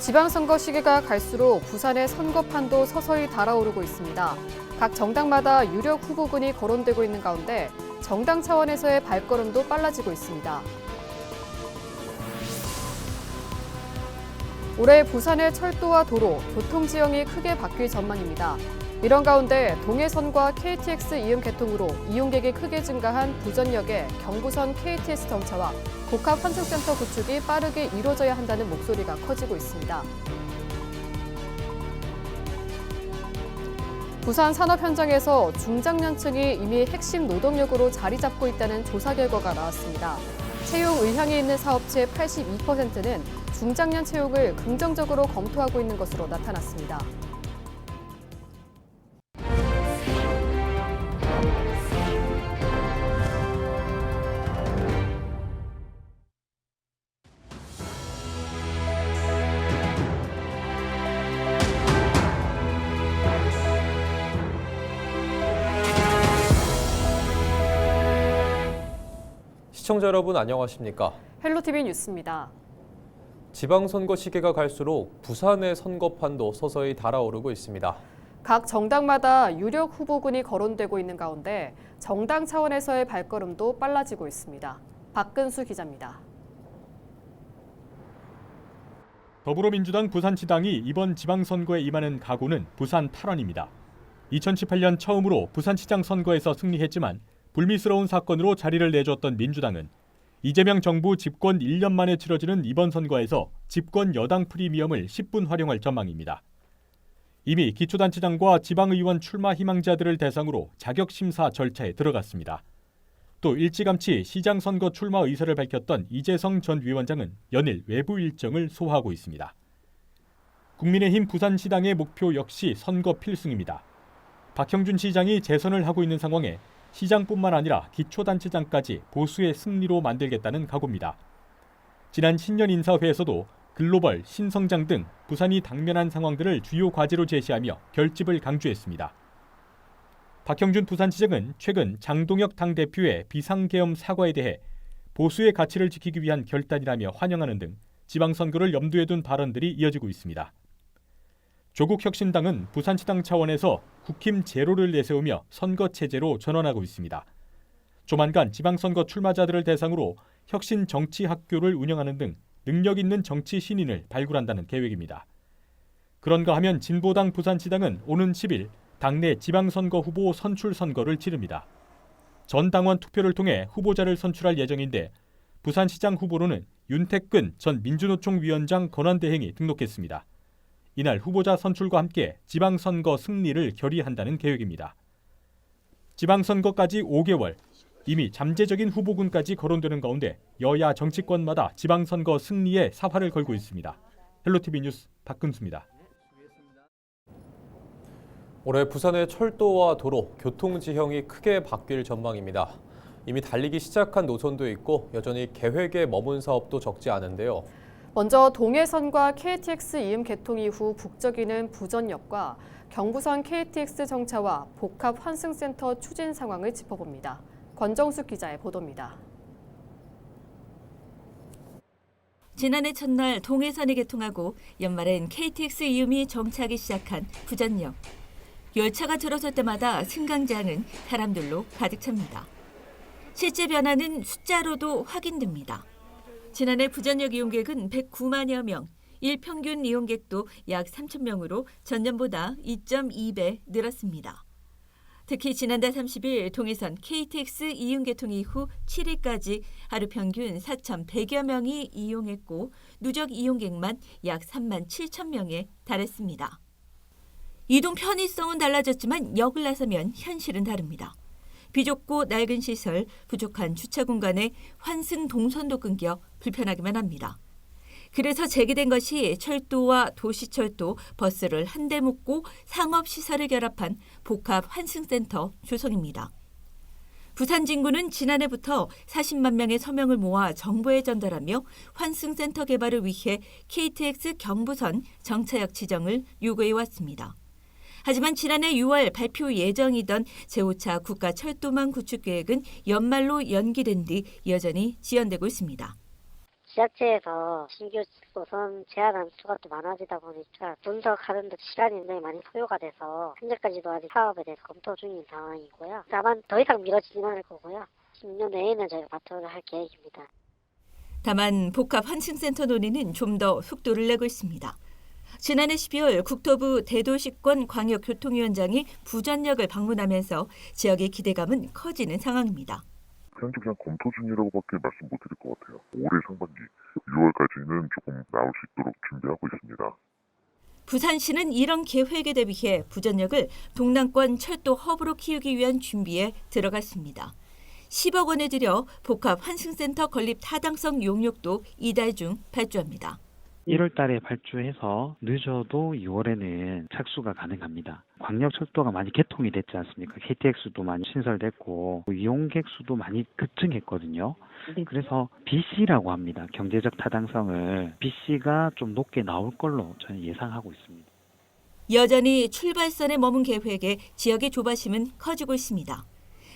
지방선거 시기가 갈수록 부산의 선거판도 서서히 달아오르고 있습니다. 각 정당마다 유력 후보군이 거론되고 있는 가운데 정당 차원에서의 발걸음도 빨라지고 있습니다. 올해 부산의 철도와 도로, 교통지형이 크게 바뀔 전망입니다. 이런 가운데 동해선과 KTX 이음 개통으로 이용객이 크게 증가한 부전역의 경부선 KTX 정차와 복합 환승센터 구축이 빠르게 이루어져야 한다는 목소리가 커지고 있습니다. 부산 산업 현장에서 중장년층이 이미 핵심 노동력으로 자리 잡고 있다는 조사 결과가 나왔습니다. 채용 의향이 있는 사업체의 82%는 중장년 채용을 긍정적으로 검토하고 있는 것으로 나타났습니다. 시청자 여러분 안녕하십니까? 헬로티비 뉴스입니다. 지방선거 시기가 갈수록 부산의 선거판도 서서히 달아오르고 있습니다. 각 정당마다 유력 후보군이 거론되고 있는 가운데 정당 차원에서의 발걸음도 빨라지고 있습니다. 박근수 기자입니다. 더불어민주당 부산지당이 이번 지방선거에 임하는 각오는 부산 탈원입니다. 2018년 처음으로 부산시장 선거에서 승리했지만 불미스러운 사건으로 자리를 내줬던 민주당은 이재명 정부 집권 1년 만에 치러지는 이번 선거에서 집권 여당 프리미엄을 10분 활용할 전망입니다. 이미 기초단체장과 지방의원 출마 희망자들을 대상으로 자격심사 절차에 들어갔습니다. 또 일찌감치 시장 선거 출마 의사를 밝혔던 이재성 전 위원장은 연일 외부 일정을 소화하고 있습니다. 국민의힘 부산시당의 목표 역시 선거 필승입니다. 박형준 시장이 재선을 하고 있는 상황에 시장뿐만 아니라 기초단체장까지 보수의 승리로 만들겠다는 각오입니다. 지난 신년 인사회에서도 글로벌, 신성장 등 부산이 당면한 상황들을 주요 과제로 제시하며 결집을 강조했습니다. 박형준 부산시장은 최근 장동혁 당대표의 비상계엄 사과에 대해 보수의 가치를 지키기 위한 결단이라며 환영하는 등 지방선거를 염두에 둔 발언들이 이어지고 있습니다. 조국혁신당은 부산시당 차원에서 국힘 제로를 내세우며 선거체제로 전환하고 있습니다. 조만간 지방선거 출마자들을 대상으로 혁신 정치학교를 운영하는 등 능력 있는 정치 신인을 발굴한다는 계획입니다. 그런가 하면 진보당 부산시당은 오는 10일 당내 지방선거 후보 선출 선거를 치릅니다. 전 당원 투표를 통해 후보자를 선출할 예정인데 부산시장 후보로는 윤택근 전 민주노총 위원장 권한대행이 등록했습니다. 이날 후보자 선출과 함께 지방선거 승리를 결의한다는 계획입니다. 지방선거까지 5개월, 이미 잠재적인 후보군까지 거론되는 가운데 여야 정치권마다 지방선거 승리에 사활을 걸고 있습니다. 헬로티비 뉴스 박근수입니다. 올해 부산의 철도와 도로, 교통지형이 크게 바뀔 전망입니다. 이미 달리기 시작한 노선도 있고 여전히 계획에 머문 사업도 적지 않은데요. 먼저 동해선과 KTX 이음 개통 이후 북적이는 부전역과 경부선 KTX 정차와 복합 환승센터 추진 상황을 짚어봅니다. 권정숙 기자의 보도입니다. 지난해 첫날 동해선이 개통하고 연말엔 KTX 이음이 정차하기 시작한 부전역. 열차가 들어설 때마다 승강장은 사람들로 가득 찹니다. 실제 변화는 숫자로도 확인됩니다. 지난해 부전역 이용객은 109만여 명, 일평균 이용객도 약 3천 명으로 전년보다 2.2배 늘었습니다. 특히 지난달 30일 동해선 KTX 이음 개통 이후 7일까지 하루 평균 4,100여 명이 이용했고 누적 이용객만 약 3만 7천 명에 달했습니다. 이동 편의성은 달라졌지만 역을 나서면 현실은 다릅니다. 비좁고 낡은 시설, 부족한 주차 공간에 환승 동선도 끊겨 불편하기만 합니다. 그래서 제기된 것이 철도와 도시철도, 버스를 한데 묶고 상업시설을 결합한 복합 환승센터 조성입니다. 부산 진구는 지난해부터 40만 명의 서명을 모아 정부에 전달하며 환승센터 개발을 위해 KTX 경부선 정차역 지정을 요구해왔습니다. 하지만 지난해 6월 발표 예정이던 제5차 국가철도망 구축 계획은 연말로 연기된 뒤 여전히 지연되고 있습니다. 지자체에서 신규 노선 제한한 수가 또 많아지다 보니까 분석하는 데 시간이 굉장히 많이 소요가 돼서 현재까지도 아직 사업에 대해서 검토 중인 상황이고요. 다만 더 이상 미뤄지지는 않을 거고요. 10년 내에는 저희가 마련을 할 계획입니다. 다만 복합 환승센터 논의는 좀 더 속도를 내고 있습니다. 지난해 12월 국토부 대도시권 광역교통위원장이 부전역을 방문하면서 지역의 기대감은 커지는 상황입니다. 현재 그냥 검토 중이라고밖에 말씀 못 드릴 것 같아요. 올해 상반기 6월까지는 조금 나올 수 있도록 준비하고 있습니다. 부산시는 이런 계획에 대비해 부전역을 동남권 철도 허브로 키우기 위한 준비에 들어갔습니다. 10억 원을 들여 복합 환승센터 건립 타당성 용역도 이달 중 발주합니다. 1월 달에 발주해서 늦어도 6월에는 착수가 가능합니다. 광역철도가 많이 개통이 됐지 않습니까? KTX도 많이 신설됐고 이용객 수도 많이 급증했거든요. 그래서 BC라고 합니다. 경제적 타당성을 BC가 좀 높게 나올 걸로 저는 예상하고 있습니다. 여전히 출발선에 머문 계획에 지역의 조바심은 커지고 있습니다.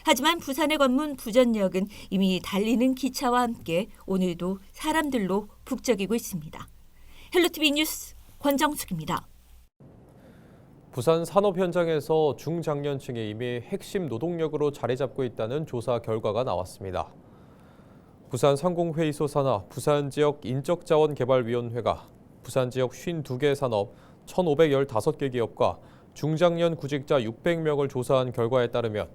하지만 부산의 관문 부전역은 이미 달리는 기차와 함께 오늘도 사람들로 북적이고 있습니다. 헬로티비 뉴스 권정숙입니다. 부산 산업 현장에서 중장년층이 이미 핵심 노동력으로 자리 잡고 있다는 조사 결과가 나왔습니다. 부산 상공회의소 산하 부산지역 인적자원개발위원회가 부산 지역 52개 산업 1,515개 기업과 중장년 구직자 600명을 조사한 결과에 따르면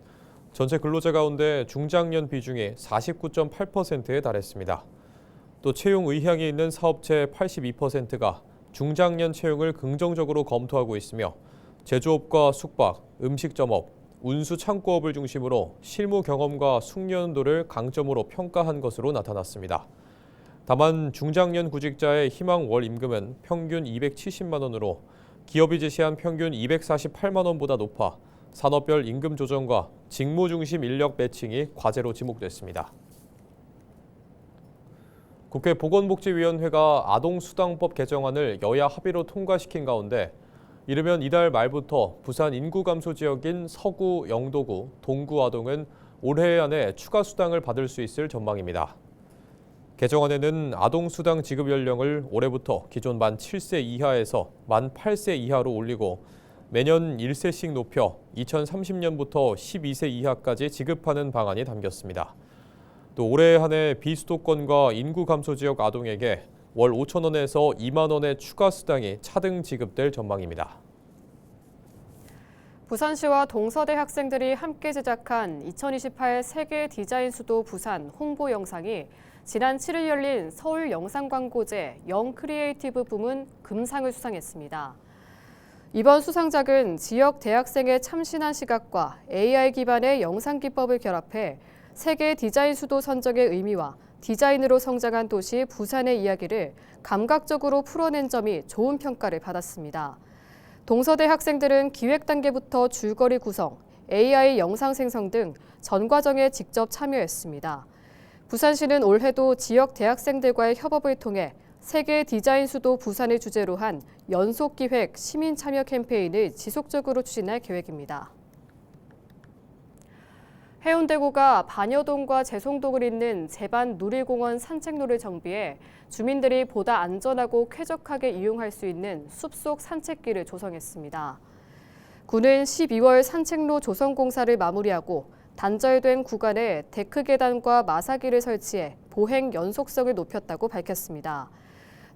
전체 근로자 가운데 중장년 비중이 49.8%에 달했습니다. 또 채용 의향이 있는 사업체 82%가 중장년 채용을 긍정적으로 검토하고 있으며 제조업과 숙박, 음식점업, 운수 창고업을 중심으로 실무 경험과 숙련도를 강점으로 평가한 것으로 나타났습니다. 다만 중장년 구직자의 희망 월 임금은 평균 270만 원으로 기업이 제시한 평균 248만 원보다 높아 산업별 임금 조정과 직무 중심 인력 매칭이 과제로 지목됐습니다. 국회 보건복지위원회가 아동수당법 개정안을 여야 합의로 통과시킨 가운데 이르면 이달 말부터 부산 인구 감소 지역인 서구, 영도구, 동구 아동은 올해 안에 추가 수당을 받을 수 있을 전망입니다. 개정안에는 아동수당 지급 연령을 올해부터 기존 만 7세 이하에서 만 8세 이하로 올리고 매년 1세씩 높여 2030년부터 12세 이하까지 지급하는 방안이 담겼습니다. 또 올해 한 해 비수도권과 인구 감소 지역 아동에게 월 5천 원에서 2만 원의 추가 수당이 차등 지급될 전망입니다. 부산시와 동서대 학생들이 함께 제작한 2028 세계 디자인 수도 부산 홍보 영상이 지난 7일 열린 서울 영상광고제 영크리에이티브 부문 금상을 수상했습니다. 이번 수상작은 지역 대학생의 참신한 시각과 AI 기반의 영상 기법을 결합해 세계 디자인 수도 선정의 의미와 디자인으로 성장한 도시 부산의 이야기를 감각적으로 풀어낸 점이 좋은 평가를 받았습니다. 동서대 학생들은 기획 단계부터 줄거리 구성, AI 영상 생성 등 전 과정에 직접 참여했습니다. 부산시는 올해도 지역 대학생들과의 협업을 통해 세계 디자인 수도 부산을 주제로 한 연속기획 시민 참여 캠페인을 지속적으로 추진할 계획입니다. 해운대구가 반여동과 재송동을 잇는 제반 누리공원 산책로를 정비해 주민들이 보다 안전하고 쾌적하게 이용할 수 있는 숲속 산책길을 조성했습니다. 구는 12월 산책로 조성 공사를 마무리하고 단절된 구간에 데크 계단과 마사기를 설치해 보행 연속성을 높였다고 밝혔습니다.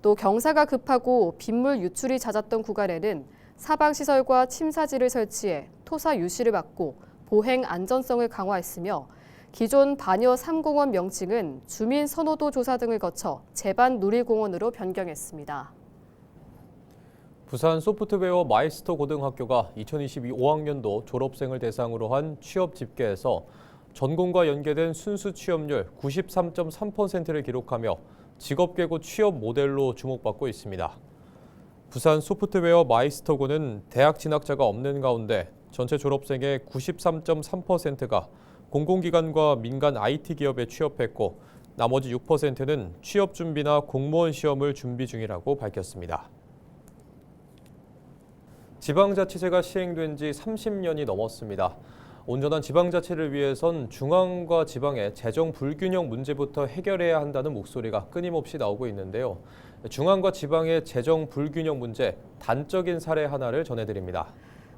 또 경사가 급하고 빗물 유출이 잦았던 구간에는 사방시설과 침사지를 설치해 토사 유실을 막고 보행 안전성을 강화했으며 기존 반여 3공원 명칭은 주민 선호도 조사 등을 거쳐 제반 누리공원으로 변경했습니다. 부산 소프트웨어 마이스터 고등학교가 2025학년도 졸업생을 대상으로 한 취업 집계에서 전공과 연계된 순수 취업률 93.3%를 기록하며 직업계고 취업 모델로 주목받고 있습니다. 부산 소프트웨어 마이스터고는 대학 진학자가 없는 가운데 전체 졸업생의 93.3%가 공공기관과 민간 IT 기업에 취업했고 나머지 6%는 취업 준비나 공무원 시험을 준비 중이라고 밝혔습니다. 지방자치제가 시행된 지 30년이 넘었습니다. 온전한 지방자치를 위해선 중앙과 지방의 재정 불균형 문제부터 해결해야 한다는 목소리가 끊임없이 나오고 있는데요. 중앙과 지방의 재정 불균형 문제, 단적인 사례 하나를 전해드립니다.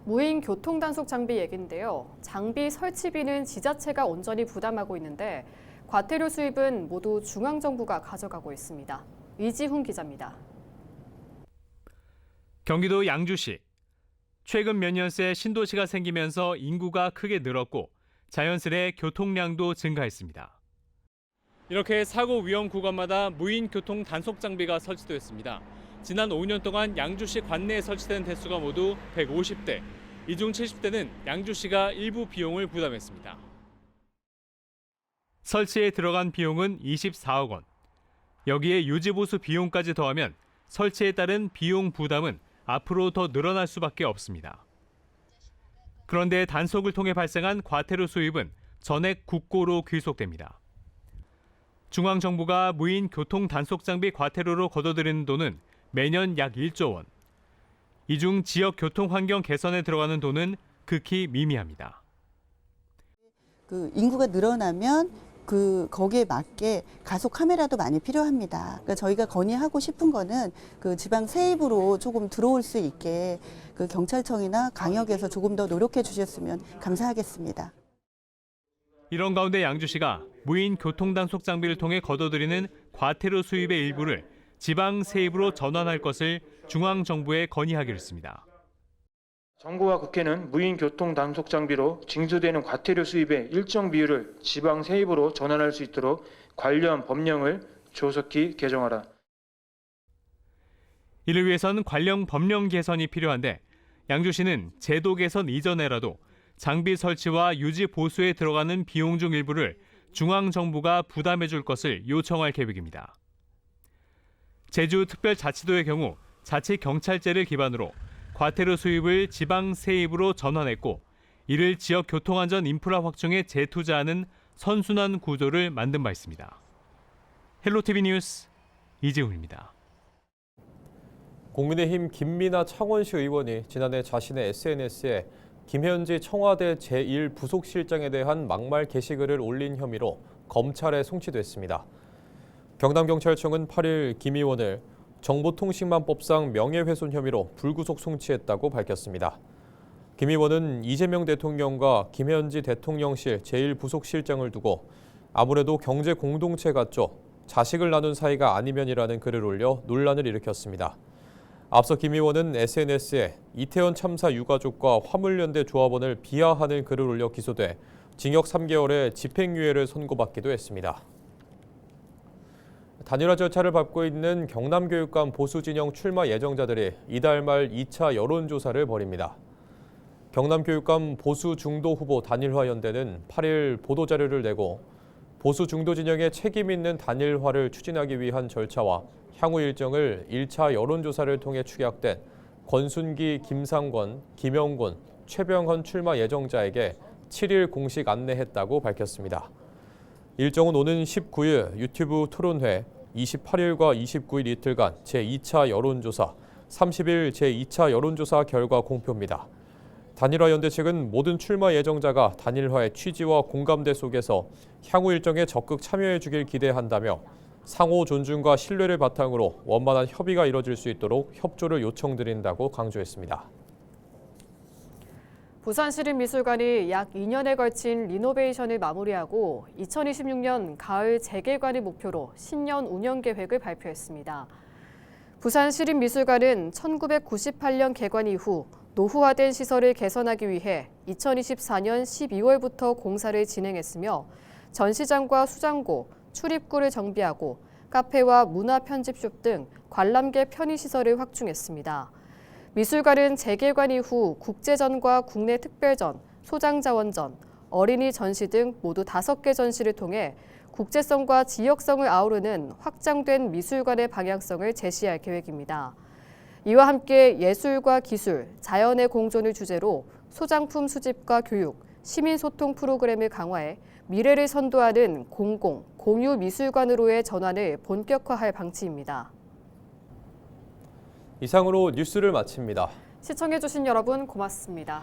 무인 교통 단속 장비 얘긴데요. 장비 설치비는 지자체가 온전히 부담하고 있는데 과태료 수입은 모두 중앙정부가 가져가고 있습니다. 이지훈 기자입니다. 경기도 양주시. 최근 몇 년 새 신도시가 생기면서 인구가 크게 늘었고 자연스레 교통량도 증가했습니다. 이렇게 사고 위험 구간마다 무인 교통 단속 장비가 설치됐습니다. 지난 5년 동안 양주시 관내에 설치된 대수가 모두 150대. 이 중 70대는 양주시가 일부 비용을 부담했습니다. 설치에 들어간 비용은 24억 원. 여기에 유지보수 비용까지 더하면 설치에 따른 비용 부담은 앞으로 더 늘어날 수밖에 없습니다. 그런데 단속을 통해 발생한 과태료 수입은 전액 국고로 귀속됩니다. 중앙정부가 무인 교통 단속 장비 과태료로 걷어들이는 돈은 매년 약 1조 원. 이 중 지역 교통 환경 개선에 들어가는 돈은 극히 미미합니다. 인구가 늘어나면 거기에 맞게 가속 카메라도 많이 필요합니다. 그러니까 저희가 건의하고 싶은 거는 지방 세입으로 조금 들어올 수 있게 경찰청이나 강역에서 조금 더 노력해 주셨으면 감사하겠습니다. 이런 가운데 양주시가 무인 교통 단속 장비를 통해 걷어들이는 과태료 수입의 일부를 지방 세입으로 전환할 것을 중앙정부에 건의하기로 했습니다. 정부와 국회는 무인 교통 단속 장비로 징수되는 과태료 수입의 일정 비율을 지방 세입으로 전환할 수 있도록 관련 법령을 조속히 개정하라. 이를 위해선 관련 법령 개선이 필요한데 양주시는 제도 개선 이전에라도 장비 설치와 유지 보수에 들어가는 비용 중 일부를 중앙정부가 부담해 줄 것을 요청할 계획입니다. 제주특별자치도의 경우 자치경찰제를 기반으로 과태료 수입을 지방 세입으로 전환했고 이를 지역 교통안전 인프라 확충에 재투자하는 선순환 구조를 만든 바 있습니다. 헬로티비 뉴스 이지훈입니다. 국민의힘 김민아 창원시 의원이 지난해 자신의 SNS에 김현지 청와대 제1부속실장에 대한 막말 게시글을 올린 혐의로 검찰에 송치됐습니다. 경남경찰청은 8일 김 의원을 정보통신망법상 명예훼손 혐의로 불구속 송치했다고 밝혔습니다. 김 의원은 이재명 대통령과 김현지 대통령실 제1부속실장을 두고 아무래도 경제 공동체 같죠. 자식을 나눈 사이가 아니면이라는 글을 올려 논란을 일으켰습니다. 앞서 김 의원은 SNS에 이태원 참사 유가족과 화물연대 조합원을 비하하는 글을 올려 기소돼 징역 3개월의 집행유예를 선고받기도 했습니다. 단일화 절차를 밟고 있는 경남교육감 보수진영 출마 예정자들이 이달 말 2차 여론조사를 벌입니다. 경남교육감 보수 중도 후보 단일화연대는 8일 보도자료를 내고 보수 중도 진영의 책임 있는 단일화를 추진하기 위한 절차와 향후 일정을 1차 여론조사를 통해 축약된 권순기, 김상권, 김영곤, 최병헌 출마 예정자에게 7일 공식 안내했다고 밝혔습니다. 일정은 오는 19일 유튜브 토론회, 28일과 29일 이틀간 제2차 여론조사, 30일 제2차 여론조사 결과 공표입니다. 단일화 연대 측은 모든 출마 예정자가 단일화의 취지와 공감대 속에서 향후 일정에 적극 참여해 주길 기대한다며 상호 존중과 신뢰를 바탕으로 원만한 협의가 이뤄질 수 있도록 협조를 요청드린다고 강조했습니다. 부산시립미술관이 약 2년에 걸친 리노베이션을 마무리하고 2026년 가을 재개관을 목표로 신년 운영 계획을 발표했습니다. 부산시립미술관은 1998년 개관 이후 노후화된 시설을 개선하기 위해 2024년 12월부터 공사를 진행했으며 전시장과 수장고, 출입구를 정비하고 카페와 문화편집숍 등 관람객 편의시설을 확충했습니다. 미술관은 재개관 이후 국제전과 국내 특별전, 소장자원전, 어린이 전시 등 모두 5개 전시를 통해 국제성과 지역성을 아우르는 확장된 미술관의 방향성을 제시할 계획입니다. 이와 함께 예술과 기술, 자연의 공존을 주제로 소장품 수집과 교육, 시민소통 프로그램을 강화해 미래를 선도하는 공공, 공유 미술관으로의 전환을 본격화할 방침입니다. 이상으로 뉴스를 마칩니다. 시청해주신 여러분 고맙습니다.